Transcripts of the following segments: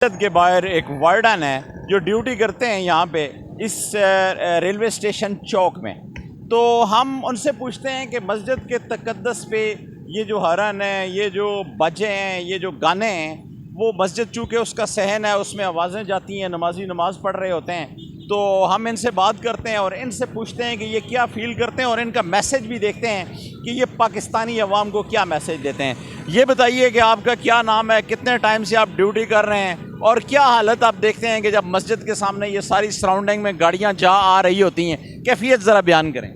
मस्जिद के बाहर एक वार्डन है जो ड्यूटी करते हैं यहाँ पे इस रेलवे स्टेशन चौक में। तो हम उनसे पूछते हैं कि मस्जिद के तकद्दस पे ये जो हरन है, ये जो बाजे हैं, ये जो गाने हैं, वो मस्जिद चूँकि उसका सहन है, उसमें आवाज़ें जाती हैं, नमाजी नमाज़ पढ़ रहे होते हैं। तो हम इनसे बात करते हैं और इनसे पूछते हैं कि ये क्या फ़ील करते हैं और इनका मैसेज भी देखते हैं कि ये पाकिस्तानी अवाम को क्या मैसेज देते हैं। ये बताइए कि आपका क्या नाम है, कितने टाइम से आप ड्यूटी कर रहे हैं और क्या हालत आप देखते हैं कि जब मस्जिद के सामने ये सारी सराउंडिंग में गाड़ियाँ जा आ रही होती हैं, कैफियत ज़रा बयान करें।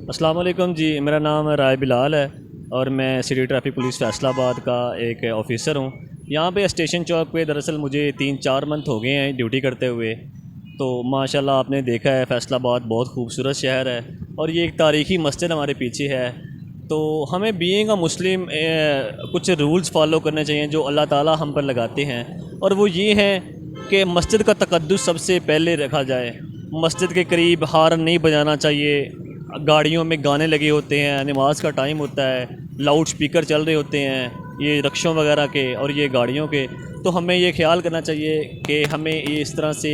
अस्सलाम वालेकुम जी, मेरा नाम राय बिलाल है और मैं सिटी ट्रैफिक पुलिस फैसलाबाद का एक ऑफ़िसर हूँ। यहाँ पे स्टेशन चौक पे दरअसल मुझे 3-4 मंथ हो गए हैं ड्यूटी करते हुए। तो माशाल्लाह आपने देखा है फ़ैसलाबाद बहुत खूबसूरत शहर है और ये एक तारीख़ी मस्जिद हमारे पीछे है। तो हमें बीइंग अ मुस्लिम कुछ रूल्स फॉलो करने चाहिए जो अल्लाह ताला हम पर लगाते हैं, और वो ये हैं कि मस्जिद का तक़द्दुस सबसे पहले रखा जाए। मस्जिद के करीब हॉर्न नहीं बजाना चाहिए, गाड़ियों में गाने लगे होते हैं, नमाज का टाइम होता है, लाउड स्पीकर चल रहे होते हैं ये रिक्शों वगैरह के और ये गाड़ियों के। तो हमें ये ख्याल करना चाहिए कि हमें ये इस तरह से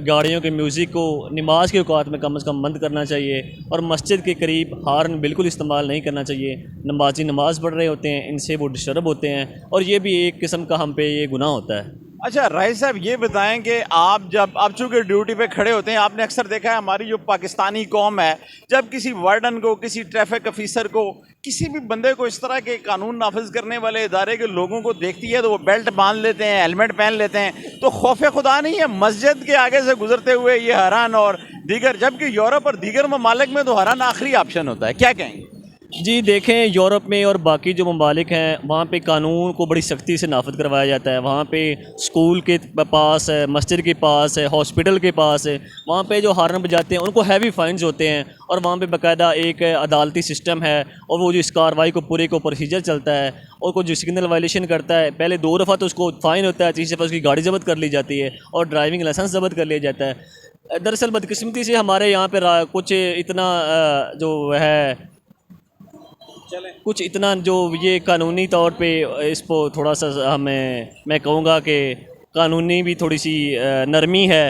गाड़ियों के म्यूज़िक को नमाज के औकात में कम से कम बंद करना चाहिए और मस्जिद के करीब हॉर्न बिल्कुल इस्तेमाल नहीं करना चाहिए। नमाजी नमाज़ पढ़ रहे होते हैं, इनसे वो डिस्टर्ब होते हैं और ये भी एक किस्म का हम पे ये गुनाह होता है। अच्छा राय साहब, ये बताएं कि आप चूँकि ड्यूटी पे खड़े होते हैं, आपने अक्सर देखा है हमारी जो पाकिस्तानी कौम है, जब किसी वार्डन को, किसी ट्रैफिक ऑफिसर को, किसी भी बंदे को इस तरह के कानून नाफिज करने वाले इदारे के लोगों को देखती है तो वो बेल्ट बांध लेते हैं, हेलमेट पहन लेते हैं। तो खौफ खुदा नहीं है मस्जिद के आगे से गुजरते हुए ये हरन और दीगर, जबकि यूरोप और दीगर ममालिक में तो हरन आखिरी ऑप्शन होता है, क्या कहेंगे? जी देखें, यूरोप में और बाकी जो ममालिक हैं वहाँ पे कानून को बड़ी सख्ती से नाफिज करवाया जाता है। वहाँ पे स्कूल के पास है, मस्जिद के पास है, हॉस्पिटल के पास है, वहाँ पे जो हॉर्न बजाते हैं उनको हैवी फ़ाइन्स होते हैं और वहाँ पे बाकायदा एक अदालती सिस्टम है और वो जो इस कार्रवाई को पूरे को प्रोसीजर चलता है। और कोई जो सिग्नल वायलेशन करता है पहले 2 दफ़ा तो उसको फ़ाइन होता है, तीसरी दफ़ा उसकी गाड़ी जब्त कर ली जाती है और ड्राइविंग लाइसेंस जब्त कर लिया जाता है। दरअसल बदकिस्मती से हमारे यहाँ पर कुछ इतना जो है कुछ इतना जो ये कानूनी तौर पे इसको थोड़ा सा मैं कहूँगा कि कानूनी भी थोड़ी सी नरमी है।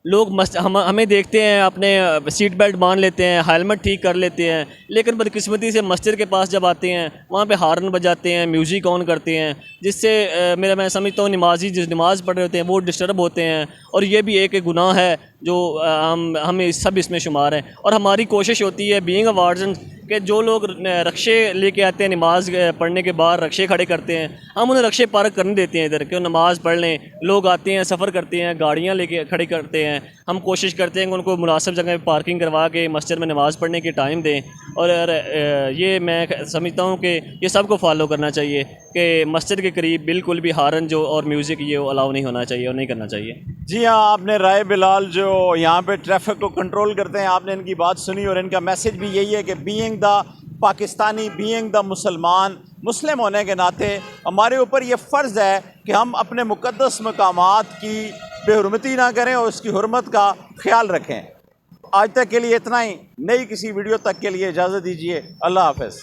लोग हमें देखते हैं अपने सीट बेल्ट बांध लेते हैं, हेलमेट ठीक कर लेते हैं, लेकिन बदकिस्मती से मस्जिद के पास जब आते हैं वहाँ पे हॉर्न बजाते हैं, म्यूज़िक ऑन करते हैं, जिससे मैं समझता हूँ नमाजी जिस नमाज़ पढ़ रहे होते हैं वो डिस्टर्ब होते हैं और ये भी एक गुनाह है जो हम सब इसमें शुमार हैं। और हमारी कोशिश होती है बीइंग अ वार्डन कि जो लोग रक्शे लेके आते हैं नमाज़ पढ़ने के बाद रक्शे खड़े करते हैं, हम उन्हें रक्शे पार्क करने देते हैं इधर कि नमाज़ पढ़ लें। लोग आते हैं, सफ़र करते हैं, गाड़ियाँ लेके खड़ी करते हैं, हम कोशिश करते हैं कि उनको मुनासिब जगह पे पार्किंग करवा के मस्जिद में नमाज़ पढ़ने के टाइम दें। और ये मैं समझता हूँ कि ये सबको फॉलो करना चाहिए कि मस्जिद के करीब बिल्कुल भी हॉर्न जो और म्यूज़िक ये अलाउ नहीं होना चाहिए और नहीं करना चाहिए। जी हाँ, आपने राय बिलाल जो यहाँ पे ट्रैफिक को कंट्रोल करते हैं, आपने इनकी बात सुनी और इनका मैसेज भी यही है कि being the Pakistani, being the Muslim होने के नाते हमारे ऊपर ये फ़र्ज़ है कि हम अपने मुक़द्दस मकामात की बेहुरमती ना करें और उसकी हुर्मत का ख्याल रखें। आज तक के लिए इतना ही, नई किसी वीडियो तक के लिए इजाज़त दीजिए। अल्लाह हाफ़िज़।